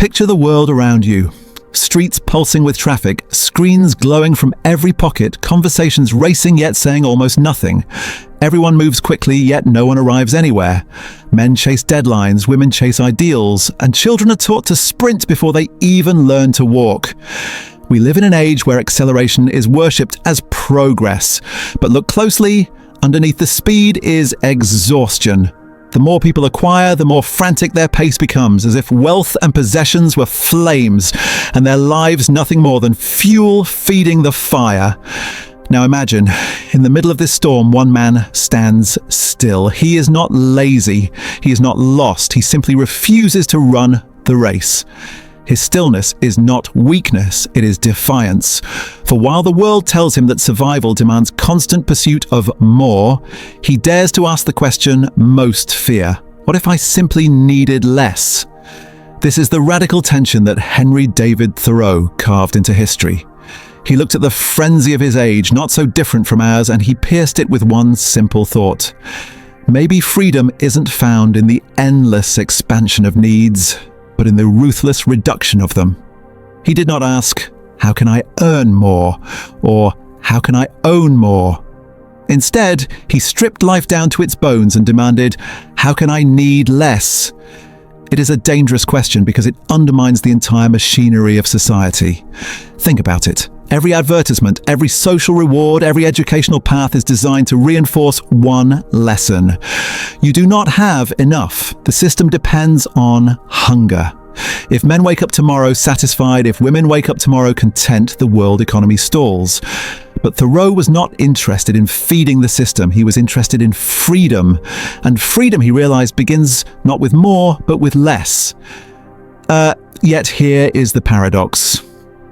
Picture the world around you. Streets pulsing with traffic, screens glowing from every pocket, conversations racing yet saying almost nothing. Everyone moves quickly, yet no one arrives anywhere. Men chase deadlines, women chase ideals, and children are taught to sprint before they even learn to walk. We live in an age where acceleration is worshipped as progress. But look closely, underneath the speed is exhaustion. The more people acquire, the more frantic their pace becomes, as if wealth and possessions were flames, and their lives nothing more than fuel feeding the fire. Now imagine, in the middle of this storm, one man stands still. He is not lazy, he is not lost, he simply refuses to run the race. His stillness is not weakness, it is defiance. For while the world tells him that survival demands constant pursuit of more, he dares to ask the question most fear: what if I simply needed less? This is the radical tension that Henry David Thoreau carved into history. He looked at the frenzy of his age, not so different from ours, and he pierced it with one simple thought. Maybe freedom isn't found in the endless expansion of needs, but in the ruthless reduction of them. He did not ask, how can I earn more? Or how can I own more? Instead, he stripped life down to its bones and demanded, how can I need less? It is a dangerous question because it undermines the entire machinery of society. Think about it. Every advertisement, every social reward, every educational path is designed to reinforce one lesson. You do not have enough. The system depends on hunger. If men wake up tomorrow satisfied, if women wake up tomorrow content, the world economy stalls. But Thoreau was not interested in feeding the system. He was interested in freedom. And freedom, he realized, begins not with more, but with less. Yet here is the paradox.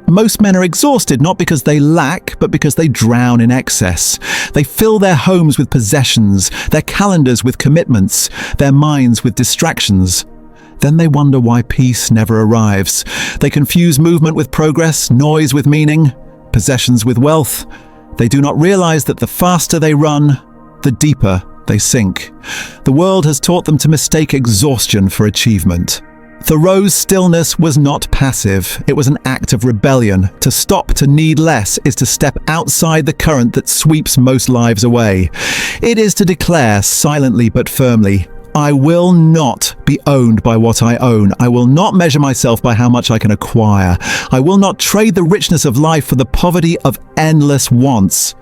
Most men are exhausted not because they lack, but because they drown in excess. They fill their homes with possessions, their calendars with commitments, their minds with distractions. Then they wonder why peace never arrives. They confuse movement with progress, noise with meaning, possessions with wealth. They do not realize that the faster they run, the deeper they sink. The world has taught them to mistake exhaustion for achievement. Thoreau's stillness was not passive, it was an act of rebellion. To stop, to need less, is to step outside the current that sweeps most lives away. It is to declare, silently but firmly, I will not be owned by what I own. I will not measure myself by how much I can acquire. I will not trade the richness of life for the poverty of endless wants.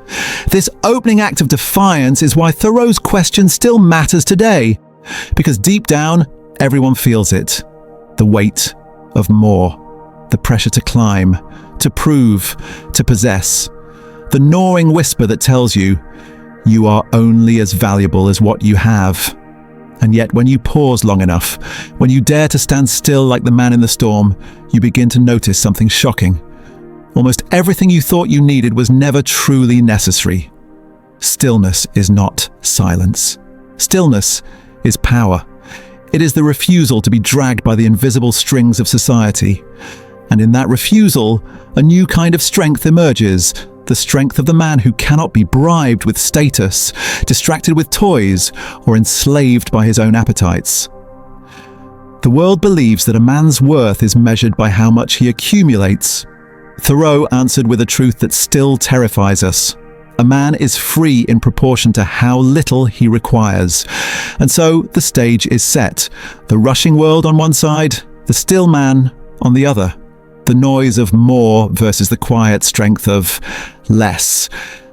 This opening act of defiance is why Thoreau's question still matters today. Because deep down, everyone feels it. The weight of more, the pressure to climb, to prove, to possess. The gnawing whisper that tells you, you are only as valuable as what you have. And yet when you pause long enough, when you dare to stand still like the man in the storm, you begin to notice something shocking. Almost everything you thought you needed was never truly necessary. Stillness is not silence. Stillness is power. It is the refusal to be dragged by the invisible strings of society. And in that refusal, a new kind of strength emerges, the strength of the man who cannot be bribed with status, distracted with toys, or enslaved by his own appetites. The world believes that a man's worth is measured by how much he accumulates. Thoreau answered with a truth that still terrifies us. A man is free in proportion to how little he requires. And so the stage is set. The rushing world on one side, the still man on the other. The noise of more versus the quiet strength of less.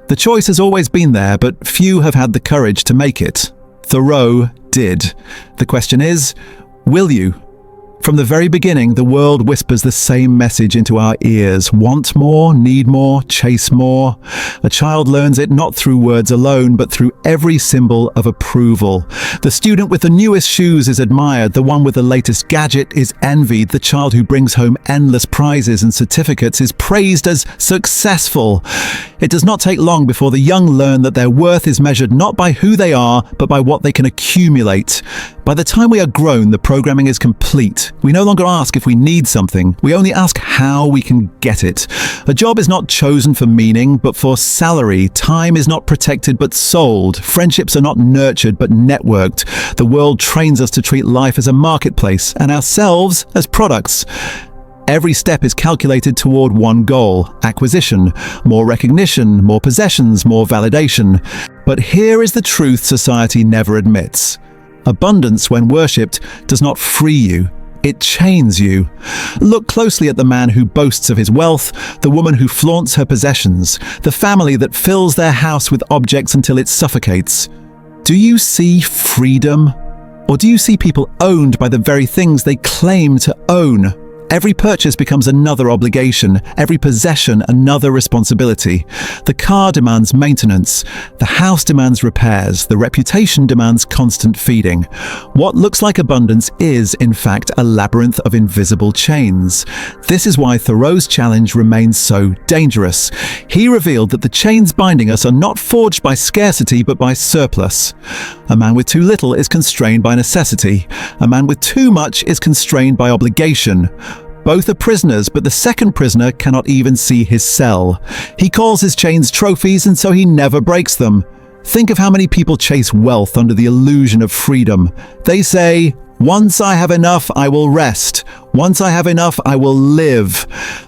The choice has always been there, but few have had the courage to make it. Thoreau did. The question is, will you? From the very beginning, the world whispers the same message into our ears. Want more, need more, chase more. A child learns it not through words alone, but through every symbol of approval. The student with the newest shoes is admired. The one with the latest gadget is envied. The child who brings home endless prizes and certificates is praised as successful. It does not take long before the young learn that their worth is measured not by who they are, but by what they can accumulate. By the time we are grown, the programming is complete. We no longer ask if we need something. We only ask how we can get it. A job is not chosen for meaning, but for salary. Time is not protected, but sold. Friendships are not nurtured, but networked. The world trains us to treat life as a marketplace and ourselves as products. Every step is calculated toward one goal: acquisition, more recognition, more possessions, more validation. But here is the truth society never admits. Abundance, when worshipped, does not free you. It chains you. Look closely at the man who boasts of his wealth, the woman who flaunts her possessions, the family that fills their house with objects until it suffocates. Do you see freedom? Or do you see people owned by the very things they claim to own? Every purchase becomes another obligation, every possession another responsibility. The car demands maintenance, the house demands repairs, the reputation demands constant feeding. What looks like abundance is, in fact, a labyrinth of invisible chains. This is why Thoreau's challenge remains so dangerous. He revealed that the chains binding us are not forged by scarcity but by surplus. A man with too little is constrained by necessity. A man with too much is constrained by obligation. Both are prisoners, but the second prisoner cannot even see his cell. He calls his chains trophies, and so he never breaks them. Think of how many people chase wealth under the illusion of freedom. They say, "Once I have enough, I will rest. Once I have enough, I will live."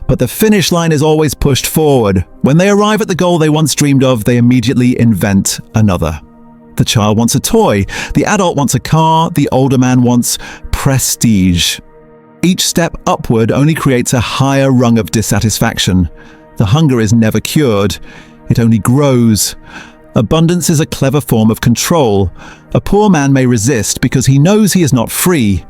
But the finish line is always pushed forward. When they arrive at the goal they once dreamed of, they immediately invent another. The child wants a toy. The adult wants a car. The older man wants prestige. Each step upward only creates a higher rung of dissatisfaction. The hunger is never cured. It only grows. Abundance is a clever form of control. A poor man may resist because he knows he is not free.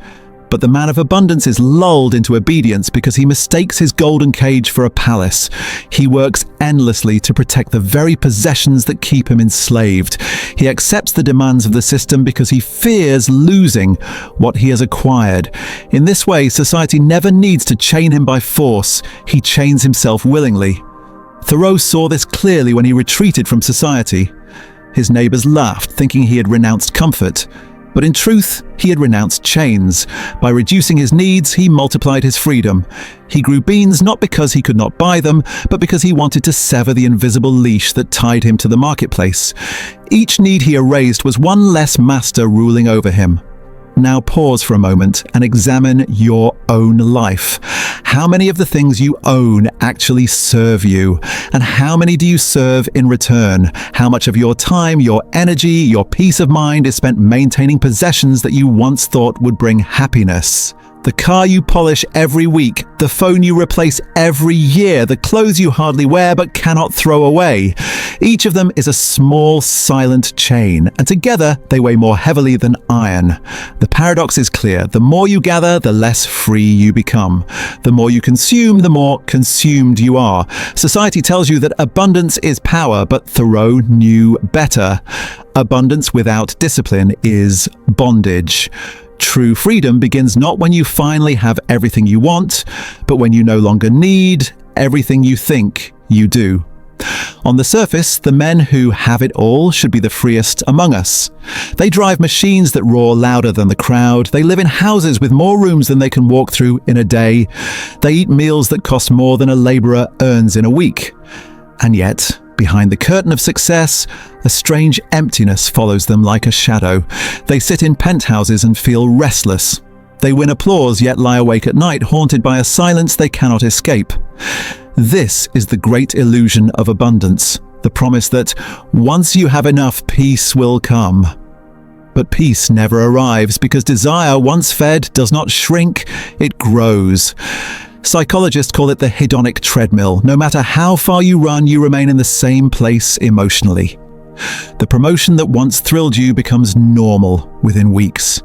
But the man of abundance is lulled into obedience because he mistakes his golden cage for a palace. He works endlessly to protect the very possessions that keep him enslaved. He accepts the demands of the system because he fears losing what he has acquired. In this way, society never needs to chain him by force. He chains himself willingly. Thoreau saw this clearly when he retreated from society. His neighbors laughed, thinking he had renounced comfort. But in truth, he had renounced chains. By reducing his needs, he multiplied his freedom. He grew beans not because he could not buy them, but because he wanted to sever the invisible leash that tied him to the marketplace. Each need he erased was one less master ruling over him. Now pause for a moment and examine your own life. How many of the things you own actually serve you? And how many do you serve in return? How much of your time, your energy, your peace of mind is spent maintaining possessions that you once thought would bring happiness? The car you polish every week, the phone you replace every year, the clothes you hardly wear but cannot throw away. Each of them is a small, silent chain, and together they weigh more heavily than iron. The paradox is clear. The more you gather, the less free you become. The more you consume, the more consumed you are. Society tells you that abundance is power, but Thoreau knew better. Abundance without discipline is bondage. True freedom begins not when you finally have everything you want, but when you no longer need everything you think you do. On the surface, the men who have it all should be the freest among us. They drive machines that roar louder than the crowd. They live in houses with more rooms than they can walk through in a day. They eat meals that cost more than a laborer earns in a week. And yet, behind the curtain of success, a strange emptiness follows them like a shadow. They sit in penthouses and feel restless. They win applause yet lie awake at night, haunted by a silence they cannot escape. This is the great illusion of abundance, the promise that once you have enough, peace will come. But peace never arrives because desire, once fed, does not shrink, it grows. Psychologists call it the hedonic treadmill. No matter how far you run, you remain in the same place emotionally. The promotion that once thrilled you becomes normal within weeks.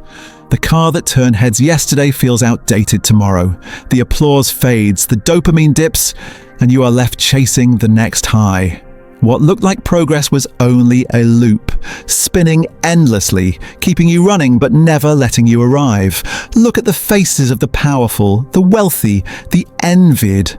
The car that turned heads yesterday feels outdated tomorrow. The applause fades, the dopamine dips, and you are left chasing the next high. What looked like progress was only a loop, spinning endlessly, keeping you running but never letting you arrive. Look at the faces of the powerful, the wealthy, the envied.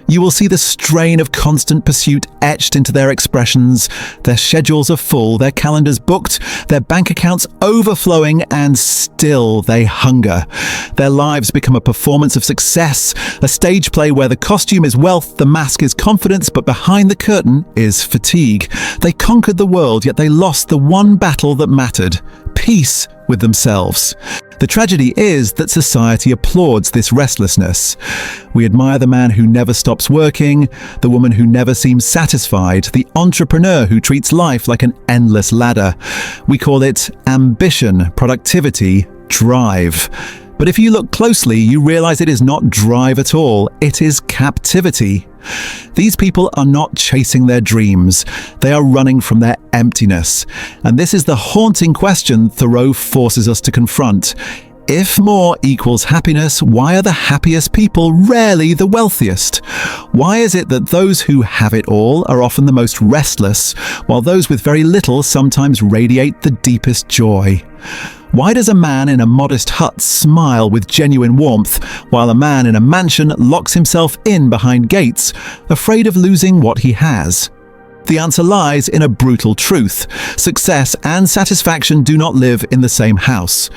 You will see the strain of constant pursuit etched into their expressions. Their schedules are full, their calendars booked, their bank accounts overflowing, and still they hunger. Their lives become a performance of success, a stage play where the costume is wealth, the mask is confidence, but behind the curtain is fatigue. They conquered the world, yet they lost the one battle that mattered: peace with themselves. The tragedy is that society applauds this restlessness. We admire the man who never stops working, the woman who never seems satisfied, the entrepreneur who treats life like an endless ladder. We call it ambition, productivity, drive. But if you look closely, you realize it is not drive at all, it is captivity. These people are not chasing their dreams, they are running from their emptiness. And this is the haunting question Thoreau forces us to confront. If more equals happiness, why are the happiest people rarely the wealthiest? Why is it that those who have it all are often the most restless, while those with very little sometimes radiate the deepest joy? Why does a man in a modest hut smile with genuine warmth, while a man in a mansion locks himself in behind gates, afraid of losing what he has? The answer lies in a brutal truth. Success and satisfaction do not live in the same house.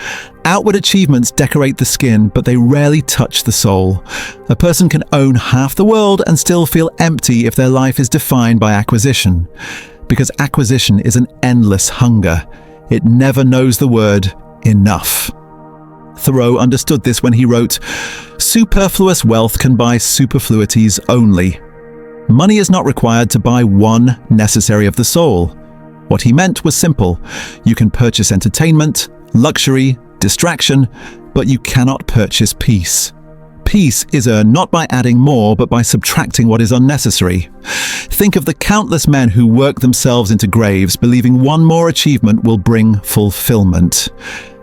Outward achievements decorate the skin, but they rarely touch the soul. A person can own half the world and still feel empty if their life is defined by acquisition. Because acquisition is an endless hunger. It never knows the word enough. Thoreau understood this when he wrote, "Superfluous wealth can buy superfluities only. Money is not required to buy one necessary of the soul." What he meant was simple. You can purchase entertainment, luxury, distraction, but you cannot purchase peace. Peace is earned not by adding more, but by subtracting what is unnecessary. Think of the countless men who work themselves into graves, believing one more achievement will bring fulfillment.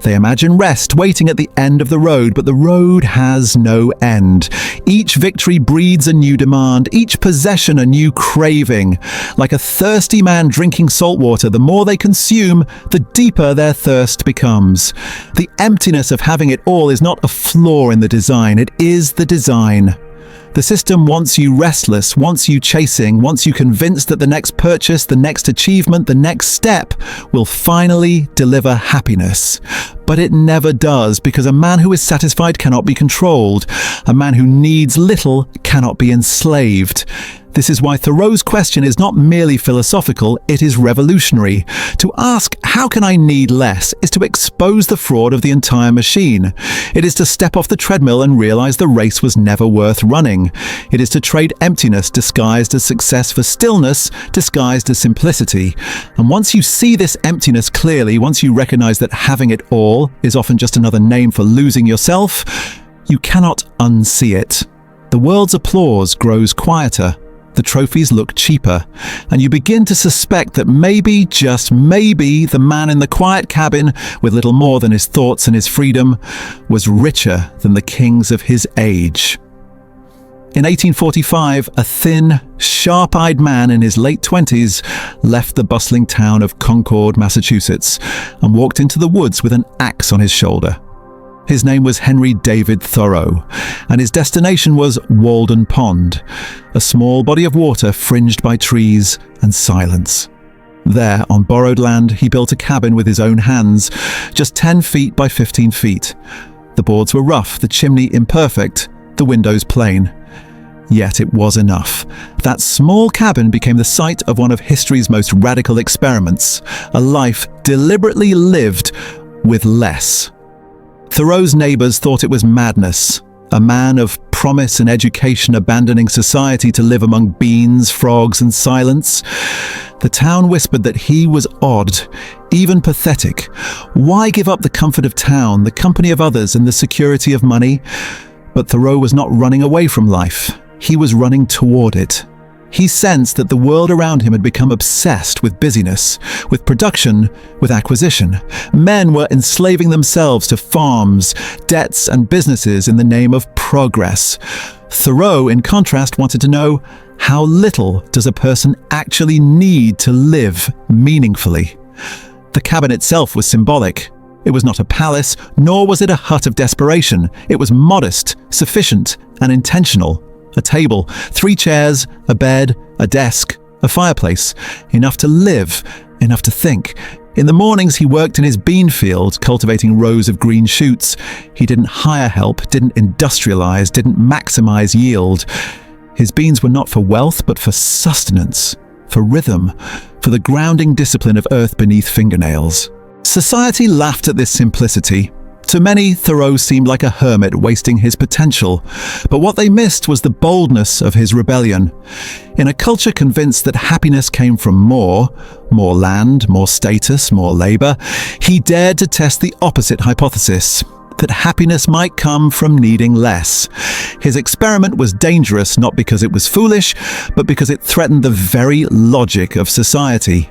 They imagine rest waiting at the end of the road, but the road has no end. Each victory breeds a new demand, each possession a new craving. Like a thirsty man drinking salt water, the more they consume, the deeper their thirst becomes. The emptiness of having it all is not a flaw in the design, it is the design. The system wants you restless, wants you chasing, wants you convinced that the next purchase, the next achievement, the next step will finally deliver happiness. But it never does, because a man who is satisfied cannot be controlled. A man who needs little cannot be enslaved. This is why Thoreau's question is not merely philosophical, it is revolutionary. To ask, how can I need less, is to expose the fraud of the entire machine. It is to step off the treadmill and realize the race was never worth running. It is to trade emptiness disguised as success for stillness disguised as simplicity. And once you see this emptiness clearly, once you recognize that having it all is often just another name for losing yourself, you cannot unsee it. The world's applause grows quieter. The trophies look cheaper, and you begin to suspect that maybe, just maybe, the man in the quiet cabin, with little more than his thoughts and his freedom, was richer than the kings of his age. In 1845, a thin, sharp-eyed man in his late 20s left the bustling town of Concord, Massachusetts, and walked into the woods with an axe on his shoulder. His name was Henry David Thoreau, and his destination was Walden Pond, a small body of water fringed by trees and silence. There, on borrowed land, he built a cabin with his own hands, just 10 feet by 15 feet. The boards were rough, the chimney imperfect, the windows plain. Yet it was enough. That small cabin became the site of one of history's most radical experiments, a life deliberately lived with less. Thoreau's neighbors thought it was madness, a man of promise and education abandoning society to live among beans, frogs, and silence. The town whispered that he was odd, even pathetic. Why give up the comfort of town, the company of others, and the security of money? But Thoreau was not running away from life. He was running toward it. He sensed that the world around him had become obsessed with busyness, with production, with acquisition. Men were enslaving themselves to farms, debts, and businesses in the name of progress. Thoreau, in contrast, wanted to know, how little does a person actually need to live meaningfully? The cabin itself was symbolic. It was not a palace, nor was it a hut of desperation. It was modest, sufficient, and intentional. A table, 3 chairs, a bed, a desk, a fireplace. Enough to live, enough to think. In the mornings, he worked in his bean field, cultivating rows of green shoots. He didn't hire help, didn't industrialize, didn't maximize yield. His beans were not for wealth, but for sustenance, for rhythm, for the grounding discipline of earth beneath fingernails. Society laughed at this simplicity. To many, Thoreau seemed like a hermit wasting his potential, but what they missed was the boldness of his rebellion. In a culture convinced that happiness came from more land, more status, more labor, he dared to test the opposite hypothesis, that happiness might come from needing less. His experiment was dangerous not because it was foolish, but because it threatened the very logic of society.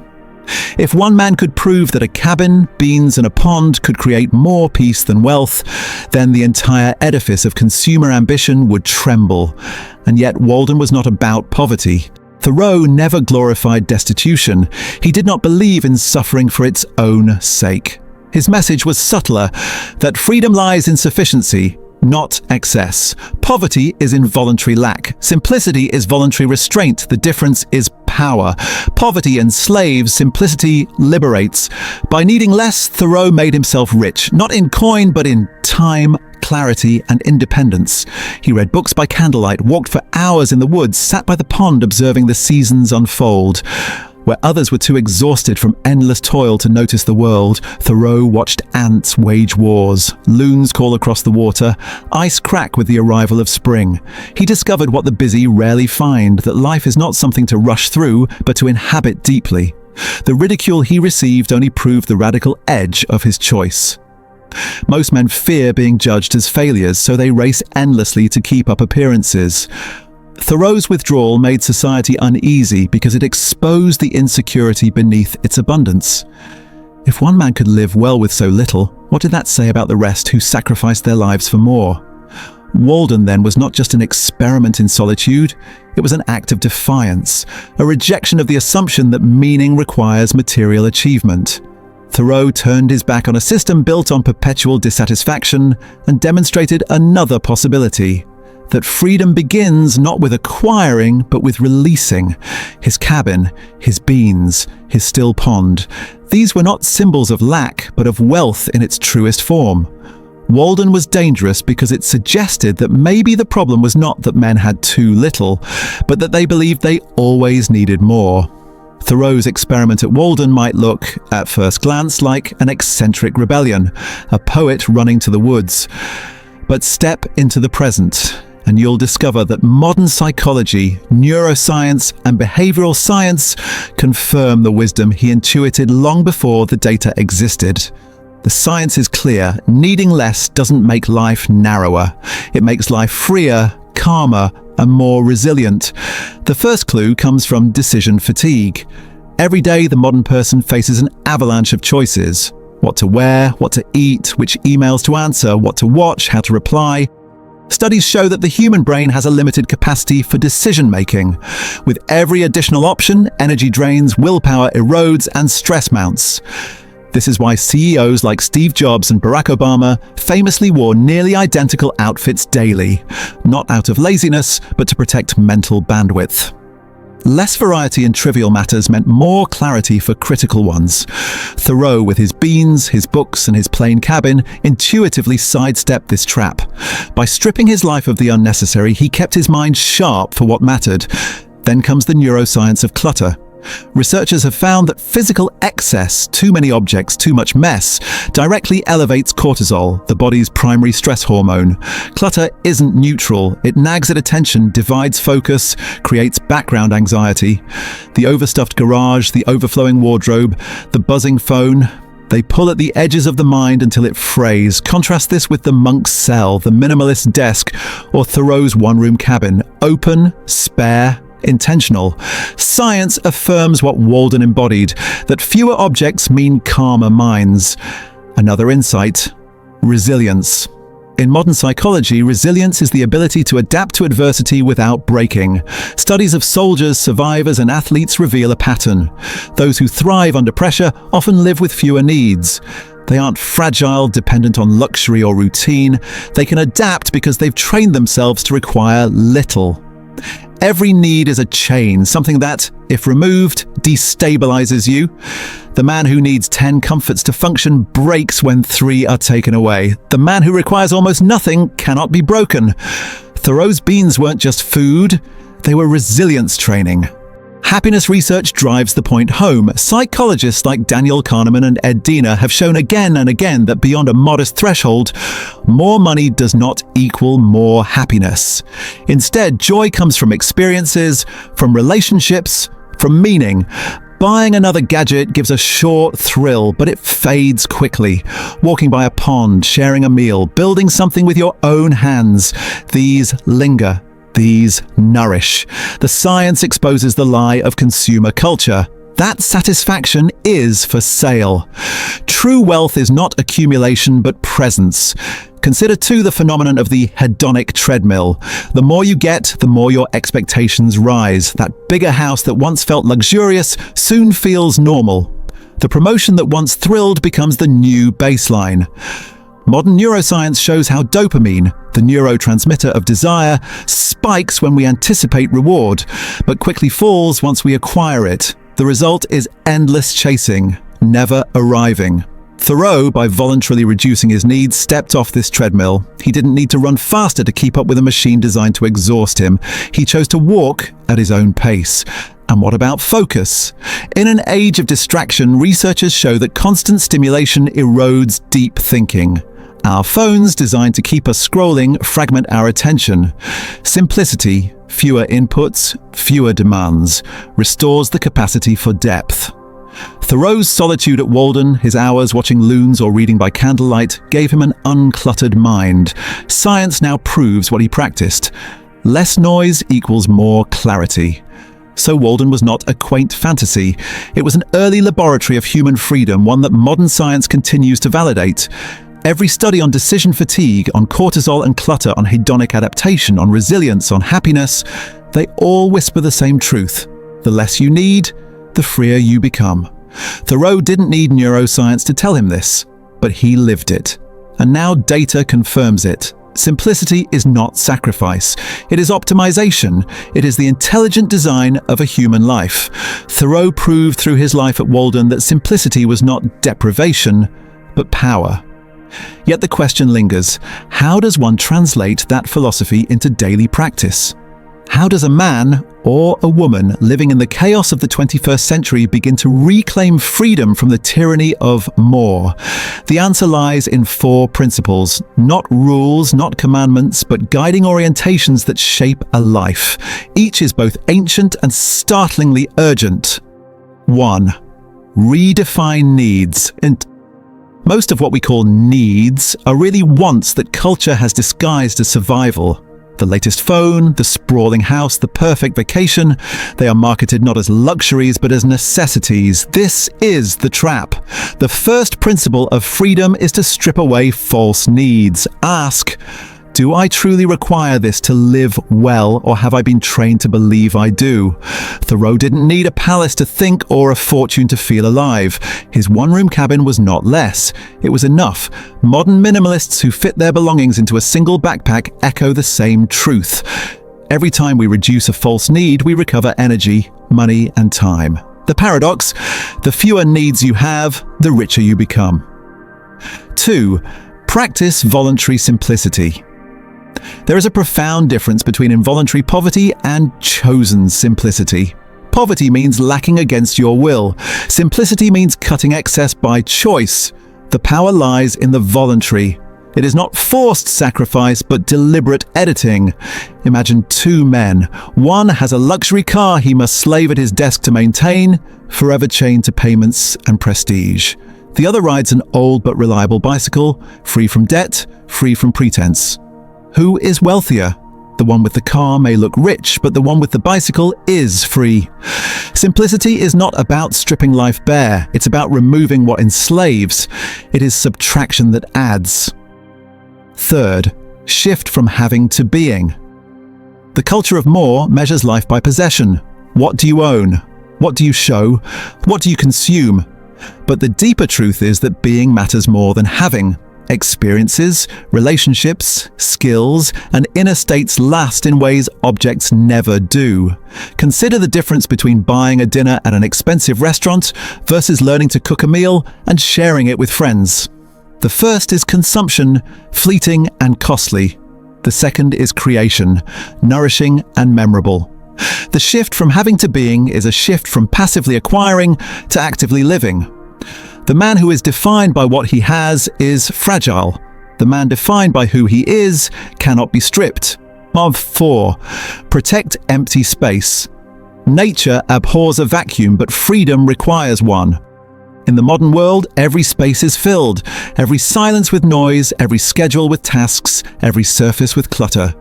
If one man could prove that a cabin, beans, and a pond could create more peace than wealth, then the entire edifice of consumer ambition would tremble. And yet Walden was not about poverty. Thoreau never glorified destitution. He did not believe in suffering for its own sake. His message was subtler, that freedom lies in sufficiency, not excess. Poverty is involuntary lack. Simplicity is voluntary restraint. The difference is power. Poverty enslaves, simplicity liberates. By needing less, Thoreau made himself rich, not in coin, but in time, clarity, and independence. He read books by candlelight, walked for hours in the woods, sat by the pond observing the seasons unfold. Where others were too exhausted from endless toil to notice the world, Thoreau watched ants wage wars, loons call across the water, ice crack with the arrival of spring. He discovered what the busy rarely find, that life is not something to rush through, but to inhabit deeply. The ridicule he received only proved the radical edge of his choice. Most men fear being judged as failures, so they race endlessly to keep up appearances. Thoreau's withdrawal made society uneasy because it exposed the insecurity beneath its abundance. If one man could live well with so little, what did that say about the rest who sacrificed their lives for more? Walden, then, was not just an experiment in solitude, it was an act of defiance, a rejection of the assumption that meaning requires material achievement. Thoreau turned his back on a system built on perpetual dissatisfaction and demonstrated another possibility, that freedom begins not with acquiring, but with releasing. His cabin, his beans, his still pond. These were not symbols of lack, but of wealth in its truest form. Walden was dangerous because it suggested that maybe the problem was not that men had too little, but that they believed they always needed more. Thoreau's experiment at Walden might look, at first glance, like an eccentric rebellion, a poet running to the woods. But step into the present, and you'll discover that modern psychology, neuroscience, and behavioral science confirm the wisdom he intuited long before the data existed. The science is clear. Needing less doesn't make life narrower. It makes life freer, calmer, and more resilient. The first clue comes from decision fatigue. Every day, the modern person faces an avalanche of choices. What to wear, what to eat, which emails to answer, what to watch, how to reply. Studies show that the human brain has a limited capacity for decision-making. With every additional option, energy drains, willpower erodes, and stress mounts. This is why CEOs like Steve Jobs and Barack Obama famously wore nearly identical outfits daily, not out of laziness, but to protect mental bandwidth. Less variety in trivial matters meant more clarity for critical ones. Thoreau, with his beans, his books, and his plain cabin, intuitively sidestepped this trap. By stripping his life of the unnecessary, he kept his mind sharp for what mattered. Then comes the neuroscience of clutter. Researchers have found that physical excess, too many objects, too much mess, directly elevates cortisol, the body's primary stress hormone. Clutter isn't neutral. It nags at attention, divides focus, creates background anxiety. The overstuffed garage, the overflowing wardrobe, the buzzing phone, they pull at the edges of the mind until it frays. Contrast this with the monk's cell, the minimalist desk, or Thoreau's one-room cabin. Open, spare, intentional. Science affirms what Walden embodied, that fewer objects mean calmer minds. Another insight: resilience. In modern psychology, resilience is the ability to adapt to adversity without breaking. Studies of soldiers, survivors, and athletes reveal a pattern. Those who thrive under pressure often live with fewer needs. They aren't fragile, dependent on luxury or routine. They can adapt because they've trained themselves to require little. Every need is a chain, something that, if removed, destabilizes you. The man who needs 10 comforts to function breaks when 3 are taken away. The man who requires almost nothing cannot be broken. Thoreau's beans weren't just food, they were resilience training. Happiness research drives the point home. Psychologists like Daniel Kahneman and Ed Diener have shown again and again that beyond a modest threshold, more money does not equal more happiness. Instead, joy comes from experiences, from relationships, from meaning. Buying another gadget gives a short thrill, but it fades quickly. Walking by a pond, sharing a meal, building something with your own hands, these linger. These nourish. The science exposes the lie of consumer culture. That satisfaction is for sale. True wealth is not accumulation but presence. Consider too the phenomenon of the hedonic treadmill. The more you get, the more your expectations rise. That bigger house that once felt luxurious soon feels normal. The promotion that once thrilled becomes the new baseline. Modern neuroscience shows how dopamine, the neurotransmitter of desire, spikes when we anticipate reward, but quickly falls once we acquire it. The result is endless chasing, never arriving. Thoreau, by voluntarily reducing his needs, stepped off this treadmill. He didn't need to run faster to keep up with a machine designed to exhaust him. He chose to walk at his own pace. And what about focus? In an age of distraction, researchers show that constant stimulation erodes deep thinking. Our phones, designed to keep us scrolling, fragment our attention. Simplicity, fewer inputs, fewer demands, restores the capacity for depth. Thoreau's solitude at Walden, his hours watching loons or reading by candlelight, gave him an uncluttered mind. Science now proves what he practiced. Less noise equals more clarity. So Walden was not a quaint fantasy. It was an early laboratory of human freedom, one that modern science continues to validate. Every study on decision fatigue, on cortisol and clutter, on hedonic adaptation, on resilience, on happiness, they all whisper the same truth. The less you need, the freer you become. Thoreau didn't need neuroscience to tell him this, but he lived it. And now data confirms it. Simplicity is not sacrifice. It is optimization. It is the intelligent design of a human life. Thoreau proved through his life at Walden that simplicity was not deprivation, but power. Yet the question lingers, how does one translate that philosophy into daily practice? How does a man or a woman living in the chaos of the 21st century begin to reclaim freedom from the tyranny of more? The answer lies in 4 principles, not rules, not commandments, but guiding orientations that shape a life. Each is both ancient and startlingly urgent. 1. Redefine needs. Most of what we call needs are really wants that culture has disguised as survival. The latest phone, the sprawling house, the perfect vacation, they are marketed not as luxuries but as necessities. This is the trap. The first principle of freedom is to strip away false needs. Ask, do I truly require this to live well, or have I been trained to believe I do? Thoreau didn't need a palace to think or a fortune to feel alive. His one-room cabin was not less. It was enough. Modern minimalists who fit their belongings into a single backpack echo the same truth. Every time we reduce a false need, we recover energy, money, and time. The paradox: the fewer needs you have, the richer you become. 2. Practice voluntary simplicity. There is a profound difference between involuntary poverty and chosen simplicity. Poverty means lacking against your will. Simplicity means cutting excess by choice. The power lies in the voluntary. It is not forced sacrifice, but deliberate editing. Imagine 2 men. One has a luxury car he must slave at his desk to maintain, forever chained to payments and prestige. The other rides an old but reliable bicycle, free from debt, free from pretense. Who is wealthier? The one with the car may look rich, but the one with the bicycle is free. Simplicity is not about stripping life bare. It's about removing what enslaves. It is subtraction that adds. 3. Shift from having to being. The culture of more measures life by possession. What do you own? What do you show? What do you consume? But the deeper truth is that being matters more than having. Experiences, relationships, skills, and inner states last in ways objects never do. Consider the difference between buying a dinner at an expensive restaurant versus learning to cook a meal and sharing it with friends. The first is consumption, fleeting and costly. The second is creation, nourishing and memorable. The shift from having to being is a shift from passively acquiring to actively living. The man who is defined by what he has is fragile. The man defined by who he is cannot be stripped. Of 4. Protect empty space. Nature abhors a vacuum, but freedom requires one. In the modern world, every space is filled, every silence with noise, every schedule with tasks, every surface with clutter.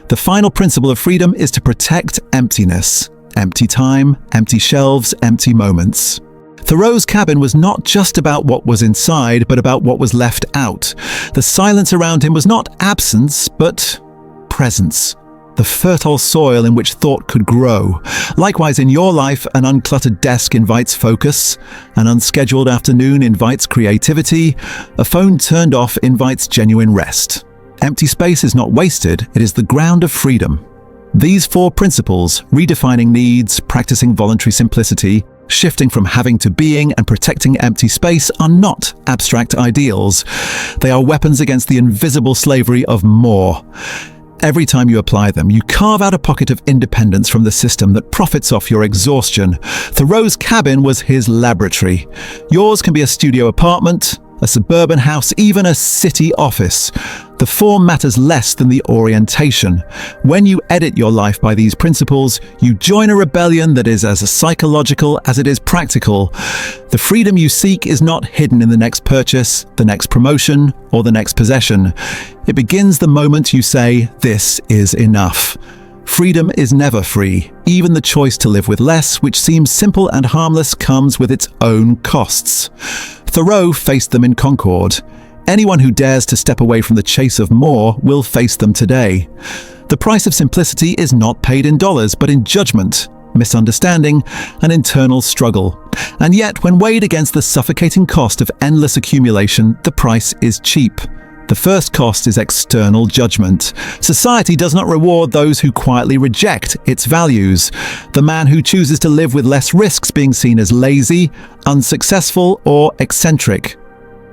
The final principle of freedom is to protect emptiness. Empty time, empty shelves, empty moments. Thoreau's cabin was not just about what was inside, but about what was left out. The silence around him was not absence, but presence. The fertile soil in which thought could grow. Likewise, in your life, an uncluttered desk invites focus, an unscheduled afternoon invites creativity, a phone turned off invites genuine rest. Empty space is not wasted, it is the ground of freedom. These 4 principles, redefining needs, practicing voluntary simplicity, shifting from having to being, and protecting empty space, are not abstract ideals. They are weapons against the invisible slavery of more. Every time you apply them, you carve out a pocket of independence from the system that profits off your exhaustion. Thoreau's cabin was his laboratory. Yours can be a studio apartment, a suburban house, even a city office. The form matters less than the orientation. When you edit your life by these principles, you join a rebellion that is as psychological as it is practical. The freedom you seek is not hidden in the next purchase, the next promotion, or the next possession. It begins the moment you say, "This is enough." Freedom is never free. Even the choice to live with less, which seems simple and harmless, comes with its own costs. Thoreau faced them in Concord. Anyone who dares to step away from the chase of more will face them today. The price of simplicity is not paid in dollars, but in judgment, misunderstanding, and internal struggle. And yet, when weighed against the suffocating cost of endless accumulation, the price is cheap. The first cost is external judgment. Society does not reward those who quietly reject its values. The man who chooses to live with less risks being seen as lazy, unsuccessful, or eccentric.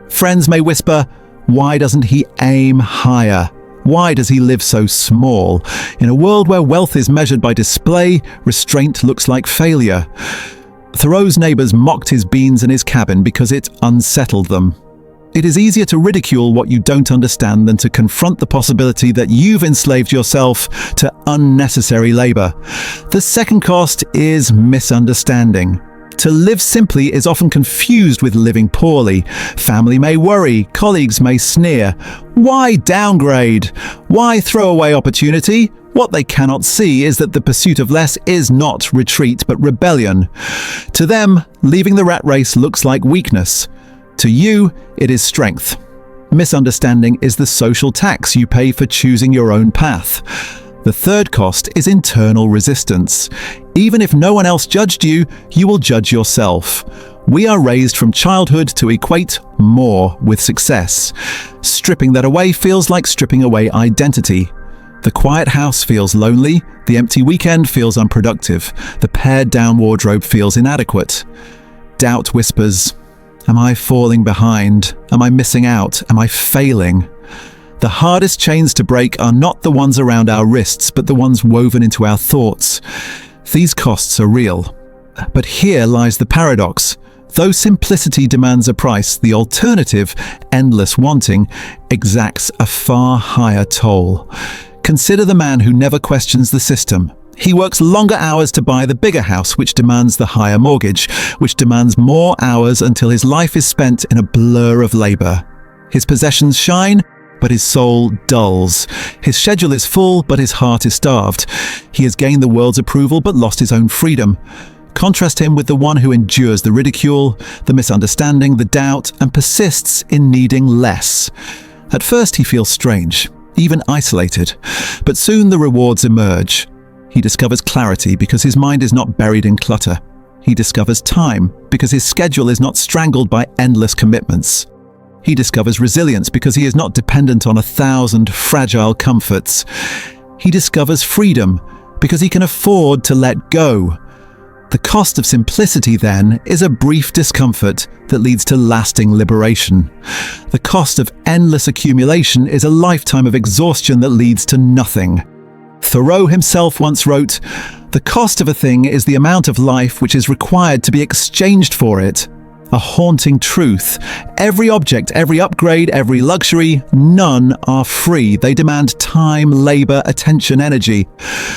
Friends may whisper, "Why doesn't he aim higher? Why does he live so small?" In a world where wealth is measured by display, restraint looks like failure. Thoreau's neighbors mocked his beans and his cabin because it unsettled them. It is easier to ridicule what you don't understand than to confront the possibility that you've enslaved yourself to unnecessary labor. The second cost is misunderstanding. To live simply is often confused with living poorly. Family may worry, colleagues may sneer. Why downgrade? Why throw away opportunity? What they cannot see is that the pursuit of less is not retreat, but rebellion. To them, leaving the rat race looks like weakness. To you, it is strength. Misunderstanding is the social tax you pay for choosing your own path. The third cost is internal resistance. Even if no one else judged you, you will judge yourself. We are raised from childhood to equate more with success. Stripping that away feels like stripping away identity. The quiet house feels lonely, the empty weekend feels unproductive, the pared-down wardrobe feels inadequate. Doubt whispers, "Am I falling behind? Am I missing out? Am I failing?" The hardest chains to break are not the ones around our wrists, but the ones woven into our thoughts. These costs are real. But here lies the paradox. Though simplicity demands a price, the alternative, endless wanting, exacts a far higher toll. Consider the man who never questions the system. He works longer hours to buy the bigger house, which demands the higher mortgage, which demands more hours until his life is spent in a blur of labor. His possessions shine, but his soul dulls. His schedule is full, but his heart is starved. He has gained the world's approval, but lost his own freedom. Contrast him with the one who endures the ridicule, the misunderstanding, the doubt, and persists in needing less. At first he feels strange, even isolated, but soon the rewards emerge. He discovers clarity because his mind is not buried in clutter. He discovers time because his schedule is not strangled by endless commitments. He discovers resilience because he is not dependent on 1,000 fragile comforts. He discovers freedom because he can afford to let go. The cost of simplicity, then, is a brief discomfort that leads to lasting liberation. The cost of endless accumulation is a lifetime of exhaustion that leads to nothing. Thoreau himself once wrote, "The cost of a thing is the amount of life which is required to be exchanged for it." A haunting truth. Every object, every upgrade, every luxury, none are free. They demand time, labor, attention, energy.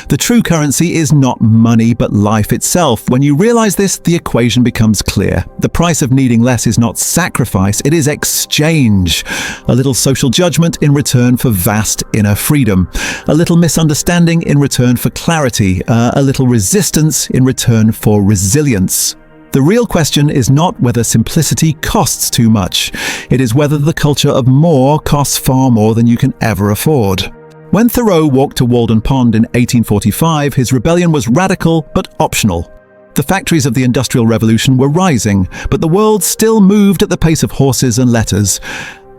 The true currency is not money, but life itself. When you realize this, the equation becomes clear. The price of needing less is not sacrifice, it is exchange. A little social judgment in return for vast inner freedom. A little misunderstanding in return for clarity. A little resistance in return for resilience. The real question is not whether simplicity costs too much. It is whether the culture of more costs far more than you can ever afford. When Thoreau walked to Walden Pond in 1845, his rebellion was radical but optional. The factories of the Industrial Revolution were rising, but the world still moved at the pace of horses and letters.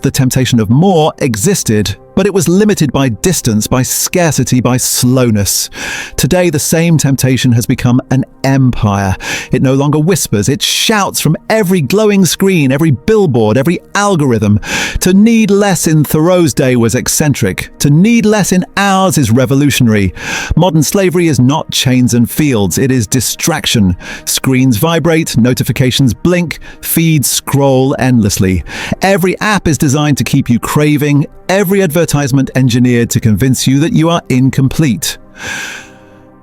The temptation of more existed, but it was limited by distance, by scarcity, by slowness. Today, the same temptation has become an empire. It no longer whispers, it shouts from every glowing screen, every billboard, every algorithm. To need less in Thoreau's day was eccentric. To need less in ours is revolutionary. Modern slavery is not chains and fields, it is distraction. Screens vibrate, notifications blink, feeds scroll endlessly. Every app is designed to keep you craving, every advertisement engineered to convince you that you are incomplete.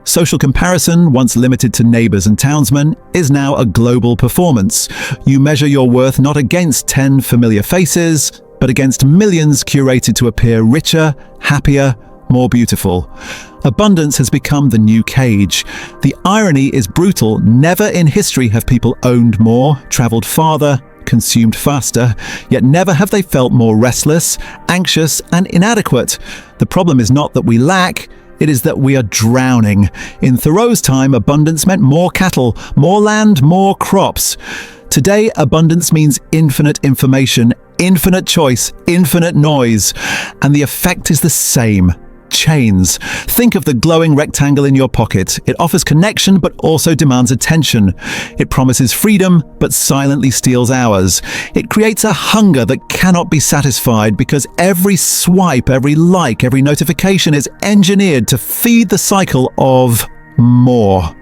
Social comparison, once limited to neighbors and townsmen, is now a global performance. You measure your worth not against 10 familiar faces, but against millions curated to appear richer, happier, more beautiful. Abundance has become the new cage. The irony is brutal. Never in history have people owned more, traveled farther, consumed faster, yet never have they felt more restless, anxious, and inadequate. The problem is not that we lack, it is that we are drowning. In Thoreau's time, abundance meant more cattle, more land, more crops. Today, abundance means infinite information, infinite choice, infinite noise, and the effect is the same. Chains. Think of the glowing rectangle in your pocket. It offers connection but also demands attention. It promises freedom but silently steals ours. It creates a hunger that cannot be satisfied because every swipe, every like, every notification is engineered to feed the cycle of more.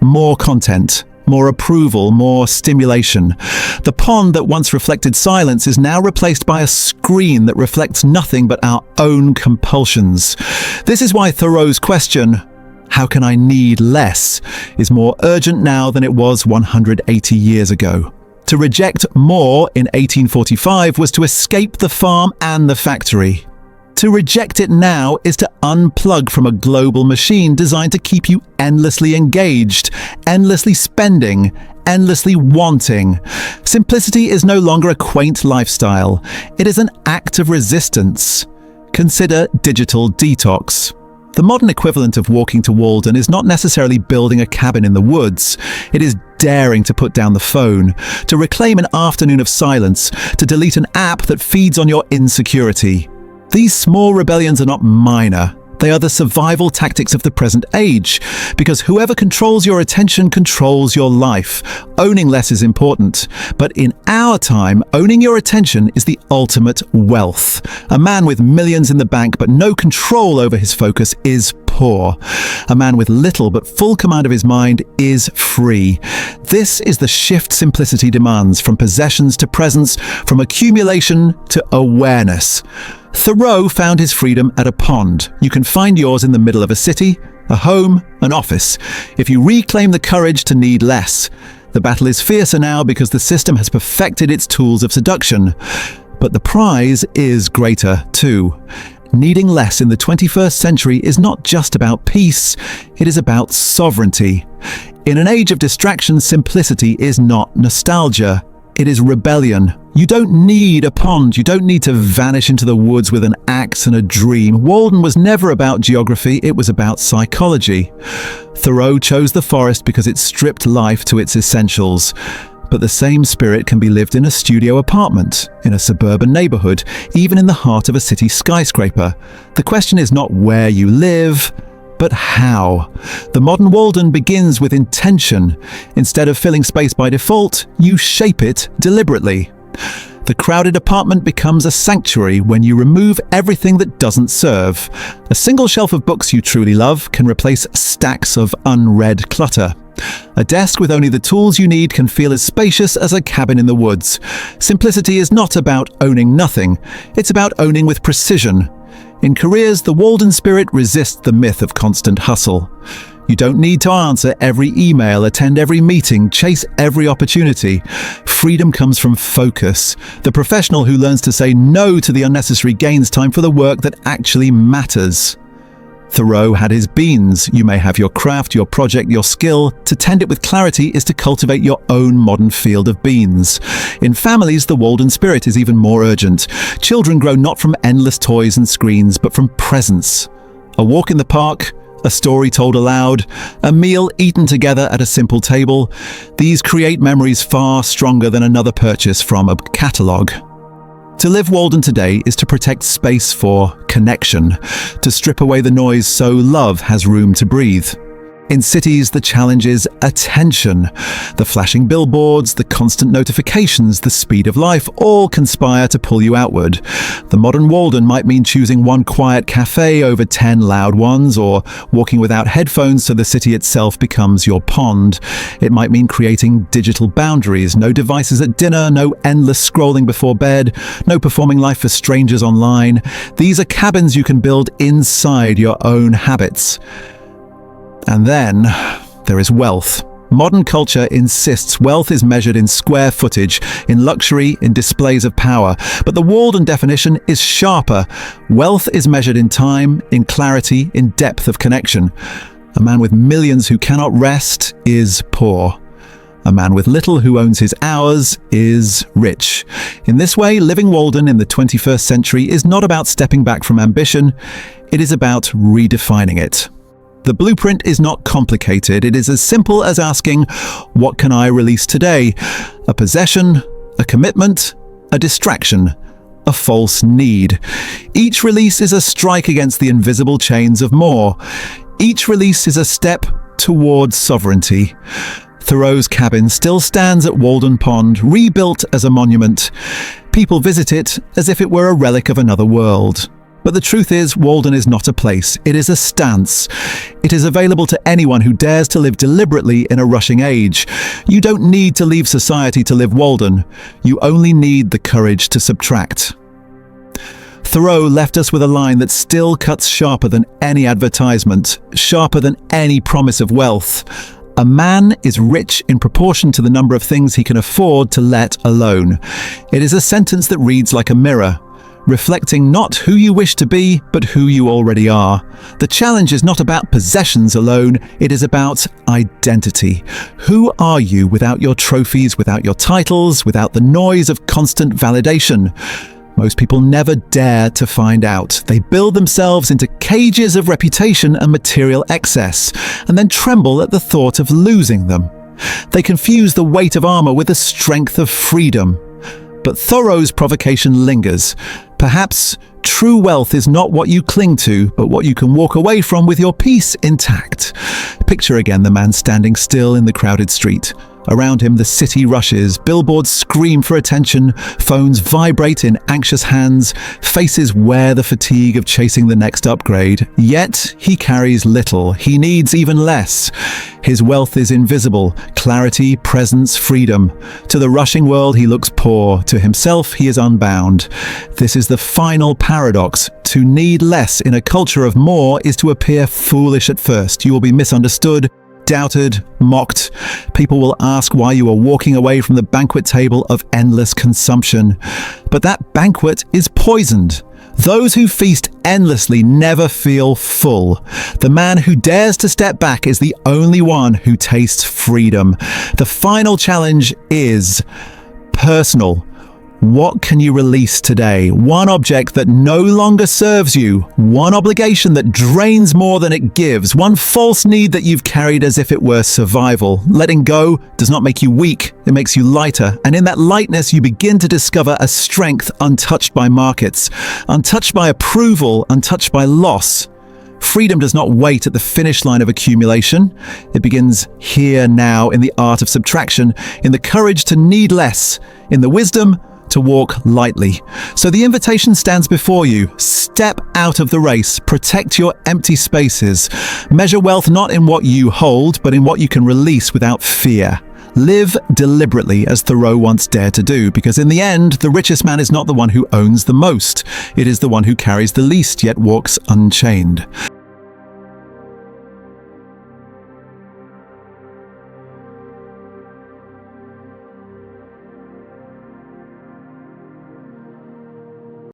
More content. More approval, more stimulation. The pond that once reflected silence is now replaced by a screen that reflects nothing but our own compulsions. This is why Thoreau's question, "How can I need less?" is more urgent now than it was 180 years ago. To reject more in 1845 was to escape the farm and the factory. To reject it now is to unplug from a global machine designed to keep you endlessly engaged, endlessly spending, endlessly wanting. Simplicity is no longer a quaint lifestyle. It is an act of resistance. Consider digital detox. The modern equivalent of walking to Walden is not necessarily building a cabin in the woods. It is daring to put down the phone, to reclaim an afternoon of silence, to delete an app that feeds on your insecurity. These small rebellions are not minor. They are the survival tactics of the present age, because whoever controls your attention controls your life. Owning less is important, but in our time, owning your attention is the ultimate wealth. A man with millions in the bank but no control over his focus is poor. A man with little but full command of his mind is free. This is the shift simplicity demands, from possessions to presence, from accumulation to awareness. Thoreau found his freedom at a pond. You can find yours in the middle of a city, a home, an office, if you reclaim the courage to need less. The battle is fiercer now because the system has perfected its tools of seduction. But the prize is greater too. Needing less in the 21st century is not just about peace, it is about sovereignty. In an age of distraction, simplicity is not nostalgia. It is rebellion. You don't need a pond. You don't need to vanish into the woods with an axe and a dream. Walden was never about geography. It was about psychology. Thoreau chose the forest because it stripped life to its essentials. But the same spirit can be lived in a studio apartment, in a suburban neighborhood, even in the heart of a city skyscraper. The question is not where you live, but how. The modern Walden begins with intention. Instead of filling space by default, you shape it deliberately. The crowded apartment becomes a sanctuary when you remove everything that doesn't serve. A single shelf of books you truly love can replace stacks of unread clutter. A desk with only the tools you need can feel as spacious as a cabin in the woods. Simplicity is not about owning nothing, it's about owning with precision. In careers, the Walden spirit resists the myth of constant hustle. You don't need to answer every email, attend every meeting, chase every opportunity. Freedom comes from focus. The professional who learns to say no to the unnecessary gains time for the work that actually matters. Thoreau had his beans. You may have your craft, your project, your skill. To tend it with clarity is to cultivate your own modern field of beans. In families, the Walden spirit is even more urgent. Children grow not from endless toys and screens, but from presence. A walk in the park, a story told aloud, a meal eaten together at a simple table. These create memories far stronger than another purchase from a catalogue. To live Walden today is to protect space for connection, to strip away the noise so love has room to breathe. In cities, the challenge is attention. The flashing billboards, the constant notifications, the speed of life all conspire to pull you outward. The modern Walden might mean choosing one quiet cafe over 10 loud ones, or walking without headphones so the city itself becomes your pond. It might mean creating digital boundaries, no devices at dinner, no endless scrolling before bed, no performing life for strangers online. These are cabins you can build inside your own habits. And then there is wealth. Modern culture insists wealth is measured in square footage, in luxury, in displays of power. But the Walden definition is sharper. Wealth is measured in time, in clarity, in depth of connection. A man with millions who cannot rest is poor. A man with little who owns his hours is rich. In this way, living Walden in the 21st century is not about stepping back from ambition. It is about redefining it. The blueprint is not complicated. It is as simple as asking, what can I release today? A possession, a commitment, a distraction, a false need. Each release is a strike against the invisible chains of more. Each release is a step towards sovereignty. Thoreau's cabin still stands at Walden Pond, rebuilt as a monument. People visit it as if it were a relic of another world. But the truth is, Walden is not a place, it is a stance. It is available to anyone who dares to live deliberately in a rushing age. You don't need to leave society to live Walden. You only need the courage to subtract. Thoreau left us with a line that still cuts sharper than any advertisement, sharper than any promise of wealth. A man is rich in proportion to the number of things he can afford to let alone. It is a sentence that reads like a mirror, reflecting not who you wish to be, but who you already are. The challenge is not about possessions alone, it is about identity. Who are you without your trophies, without your titles, without the noise of constant validation? Most people never dare to find out. They build themselves into cages of reputation and material excess, and then tremble at the thought of losing them. They confuse the weight of armor with the strength of freedom. But Thoreau's provocation lingers. Perhaps true wealth is not what you cling to, but what you can walk away from with your peace intact. Picture again the man standing still in the crowded street. Around him, the city rushes, billboards scream for attention, phones vibrate in anxious hands, faces wear the fatigue of chasing the next upgrade. Yet he carries little, he needs even less. His wealth is invisible, clarity, presence, freedom. To the rushing world he looks poor, to himself he is unbound. This is the final paradox. To need less in a culture of more is to appear foolish at first. You will be misunderstood, doubted, mocked. People will ask why you are walking away from the banquet table of endless consumption. But that banquet is poisoned. Those who feast endlessly never feel full. The man who dares to step back is the only one who tastes freedom. The final challenge is personal. What can you release today? One object that no longer serves you, one obligation that drains more than it gives, one false need that you've carried as if it were survival. Letting go does not make you weak, it makes you lighter. And in that lightness, you begin to discover a strength untouched by markets, untouched by approval, untouched by loss. Freedom does not wait at the finish line of accumulation. It begins here now in the art of subtraction, in the courage to need less, in the wisdom to walk lightly. So the invitation stands before you. Step out of the race. Protect your empty spaces. Measure wealth not in what you hold, but in what you can release without fear. Live deliberately, as Thoreau once dared to do, because in the end, the richest man is not the one who owns the most. It is the one who carries the least, yet walks unchained.